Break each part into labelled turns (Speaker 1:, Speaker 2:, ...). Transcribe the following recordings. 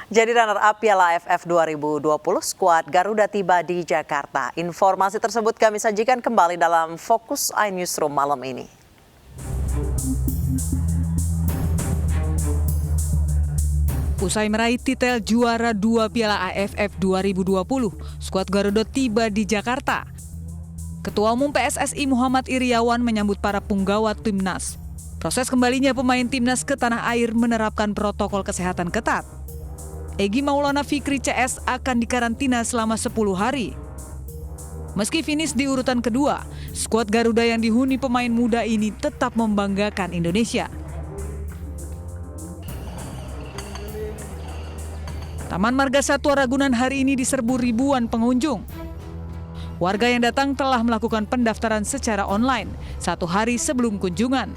Speaker 1: Jadi runner-up Piala AFF 2020, skuad Garuda tiba di Jakarta. Informasi tersebut kami sajikan kembali dalam Fokus iNewsroom malam ini.
Speaker 2: Usai meraih titel juara 2 Piala AFF 2020, skuad Garuda tiba di Jakarta. Ketua Umum PSSI Muhammad Iriawan menyambut para punggawa timnas. Proses kembalinya pemain timnas ke tanah air menerapkan protokol kesehatan ketat. Egy Maulana Fikri CS akan dikarantina selama 10 hari. Meski finish di urutan kedua, skuad Garuda yang dihuni pemain muda ini tetap membanggakan Indonesia. Taman Marga Satwa Ragunan hari ini diserbu ribuan pengunjung. Warga yang datang telah melakukan pendaftaran secara online 1 hari sebelum kunjungan.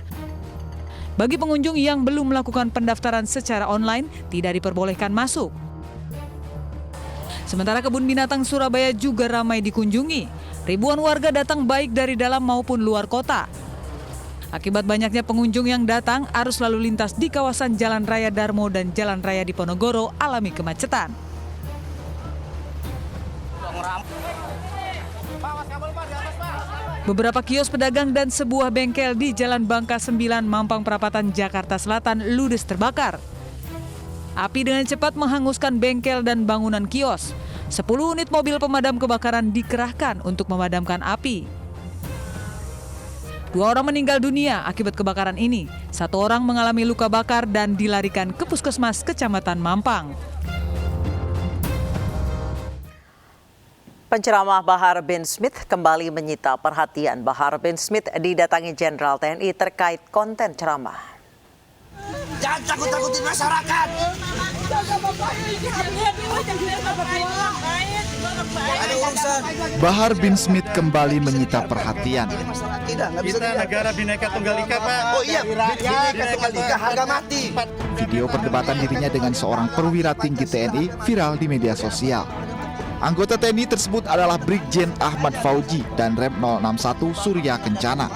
Speaker 2: Bagi pengunjung yang belum melakukan pendaftaran secara online, tidak diperbolehkan masuk. Sementara kebun binatang Surabaya juga ramai dikunjungi. Ribuan warga datang baik dari dalam maupun luar kota. Akibat banyaknya pengunjung yang datang, arus lalu lintas di kawasan Jalan Raya Darmo dan Jalan Raya Diponegoro alami kemacetan. Beberapa kios pedagang dan sebuah bengkel di Jalan Bangka 9, Mampang Perapatan, Jakarta Selatan ludes terbakar. Api dengan cepat menghanguskan bengkel dan bangunan kios. 10 unit mobil pemadam kebakaran dikerahkan untuk memadamkan api. 2 orang meninggal dunia akibat kebakaran ini. 1 orang mengalami luka bakar dan dilarikan ke Puskesmas Kecamatan Mampang.
Speaker 1: Penceramah Bahar bin Smith kembali menyita perhatian. Bahar bin Smith didatangi Jenderal TNI terkait konten ceramah.
Speaker 3: Jangan takut-takutin masyarakat. Ada urusan.
Speaker 4: Bahar bin Smith kembali menyita perhatian.
Speaker 3: Kita
Speaker 5: negara Bhinneka Tunggal Ika, Pak.
Speaker 3: Oh iya, Bhinneka Tunggal Ika harga mati.
Speaker 4: Video perdebatan dirinya dengan seorang perwira tinggi TNI viral di media sosial. Anggota TNI tersebut adalah Brigjen Ahmad Fauji dan Rem 061 Surya Kencana.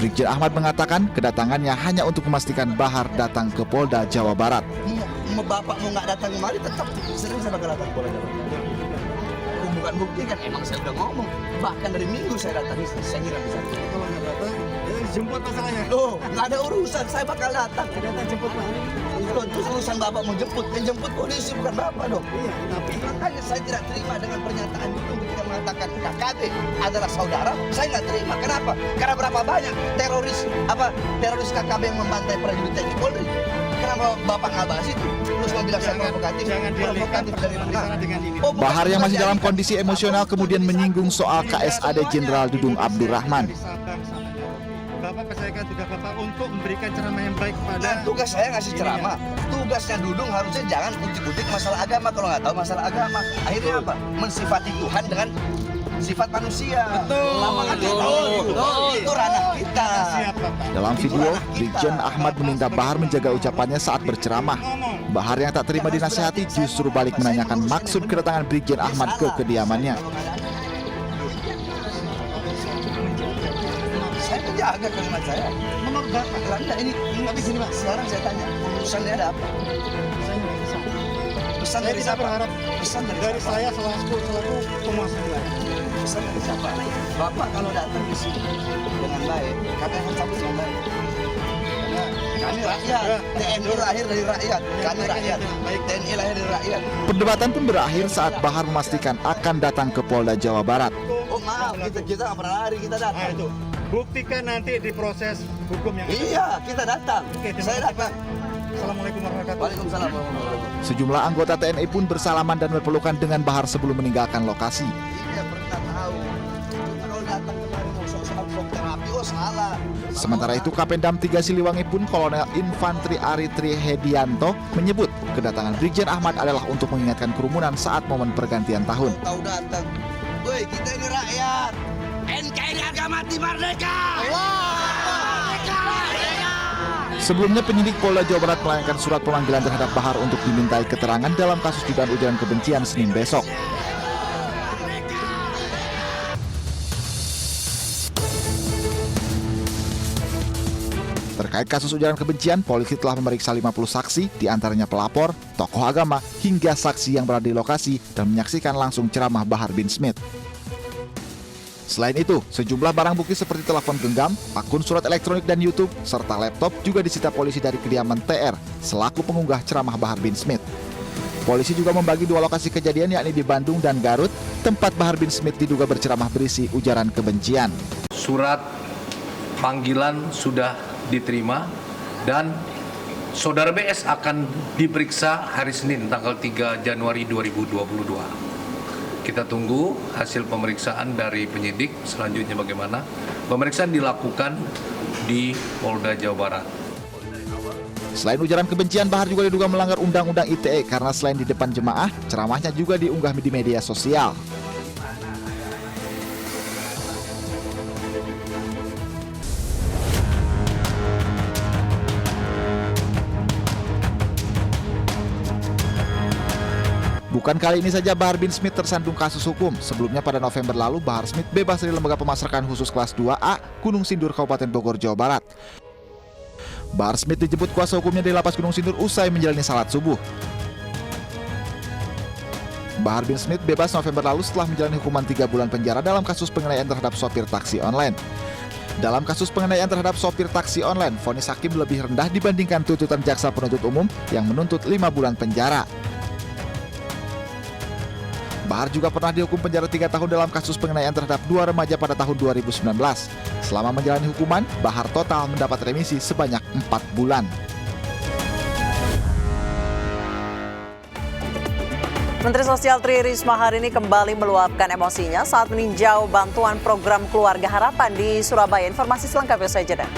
Speaker 4: Brigjen Ahmad mengatakan kedatangannya hanya untuk memastikan Bahar datang ke Polda Jawa Barat.
Speaker 3: Bapak mau nggak datang kemari tetap sering saya bakal datang Polda Jawa Barat. Bukan bukti kan, emang saya udah ngomong. Bahkan dari minggu saya datang, saya kira bisa.
Speaker 5: Kalau nggak datang, jemput masalahnya.
Speaker 3: Loh, nggak ada urusan, saya bakal datang. Datang jemput Pak. Terus urusan Bapak mau jemput, yang jemput polisi bukan Bapak dong.
Speaker 5: Iya, tapi
Speaker 3: makanya saya tidak terima dengan pernyataan itu ketika mengatakan KKB adalah saudara. Saya nggak terima. Kenapa? Karena berapa banyak teroris KKB yang membantai prajurit TNI Polri. Kenapa Bapak nggak bahas itu? Terus mau bilang saya provokatif?
Speaker 5: Jangan dialihkan
Speaker 3: dari mana?
Speaker 5: dengan ini.
Speaker 4: Bahar yang masih dalam kondisi emosional kemudian menyinggung soal KSAD Jenderal Dudung Abdurrahman.
Speaker 5: Bapak percayakan tugas Bapak untuk memberikan ceramah yang baik kepada.
Speaker 3: Nah, tugas saya ngasih ceramah. Tugasnya Dudung harusnya jangan kutik-kutik masalah agama. Kalau nggak tahu masalah agama, akhirnya apa? Mensifati Tuhan dengan sifat manusia. Betul. Itu ranah kita.
Speaker 4: Dalam video, Brigjen Ahmad meminta Bahar menjaga ucapannya saat berceramah. Bahar yang tak terima dinasihati justru balik menanyakan maksud kedatangan Brigjen Ahmad ke kediamannya.
Speaker 3: Saya menjaga kalimat saya. Menurut Bapak, enggak ini tapi gini Pak, sekarang saya tanya, pesannya ada apa? Pesan dari siapa? Pesan dari
Speaker 5: saya selaku penguasa wilayah.
Speaker 3: Pesan dari siapa? Bapak kalau datang di sini dengan baik, kami akan sambut dengan baik. Kami rakyat, TNI lahir dari rakyat. Kami rakyat, TNI lahir dari rakyat.
Speaker 4: Perdebatan pun berakhir saat Bahar memastikan akan datang ke Polda Jawa Barat.
Speaker 3: Oh maaf, kita nggak pernah lari, kita datang.
Speaker 5: Nah, itu. Buktikan nanti di proses hukum yang
Speaker 3: Iya, kita datang.
Speaker 5: Oke,
Speaker 3: Saya datang.
Speaker 5: Assalamualaikum warahmatullahi wabarakatuh.
Speaker 3: Waalaikumsalam warahmatullahi wabarakatuh.
Speaker 4: Sejumlah anggota TNI pun bersalaman dan berpelukan dengan Bahar sebelum meninggalkan lokasi.
Speaker 3: Tidak pernah tahu. Kalau datang kemarin mau sok terapi, oh salah.
Speaker 4: Sementara itu, Kapendam 3 Siliwangi pun Kolonel Infantri Ari Trihedianto menyebut kedatangan Brigjen Ahmad adalah untuk mengingatkan kerumunan saat momen pergantian tahun.
Speaker 3: Tahu datang. Woi, kita ini rakyat. NKRI harga mati, merdeka! Merdeka!
Speaker 4: Sebelumnya penyidik Polda Jawa Barat melayangkan surat pemanggilan terhadap Bahar untuk dimintai keterangan dalam kasus dugaan ujaran kebencian Senin besok. Terkait kasus ujaran kebencian, polisi telah memeriksa 50 saksi, diantaranya pelapor, tokoh agama, hingga saksi yang berada di lokasi dan menyaksikan langsung ceramah Bahar bin Smith. Selain itu, sejumlah barang bukti seperti telepon genggam, akun surat elektronik dan YouTube, serta laptop juga disita polisi dari kediaman TR selaku pengunggah ceramah Bahar bin Smith. Polisi juga membagi 2 lokasi kejadian yakni di Bandung dan Garut, tempat Bahar bin Smith diduga berceramah berisi ujaran kebencian.
Speaker 6: Surat panggilan sudah diterima dan Saudara BS akan diperiksa hari Senin tanggal 3 Januari 2022. Kita tunggu hasil pemeriksaan dari penyidik, selanjutnya bagaimana. Pemeriksaan dilakukan di Polda Jawa Barat.
Speaker 4: Selain ujaran kebencian, Bahar juga diduga melanggar Undang-Undang ITE karena selain di depan jemaah, ceramahnya juga diunggah di media sosial. Bukan kali ini saja Bahar bin Smith tersandung kasus hukum. Sebelumnya pada November lalu, Bahar Smith bebas dari Lembaga Pemasrakan Khusus Kelas 2A, Gunung Sindur, Kabupaten Bogor, Jawa Barat. Bahar Smith dijemput kuasa hukumnya di Lapas Gunung Sindur usai menjalani salat subuh. Bahar bin Smith bebas November lalu setelah menjalani hukuman 3 bulan penjara dalam kasus penganiayaan terhadap sopir taksi online. Dalam kasus penganiayaan terhadap sopir taksi online, vonis hakim lebih rendah dibandingkan tuntutan jaksa penuntut umum yang menuntut 5 bulan penjara. Bahar juga pernah dihukum penjara 3 tahun dalam kasus penganiayaan terhadap 2 remaja pada tahun 2019. Selama menjalani hukuman, Bahar total mendapat remisi sebanyak 4 bulan.
Speaker 1: Menteri Sosial Tri Risma hari ini kembali meluapkan emosinya saat meninjau bantuan program Keluarga Harapan di Surabaya. Informasi selengkapnya usai jeda.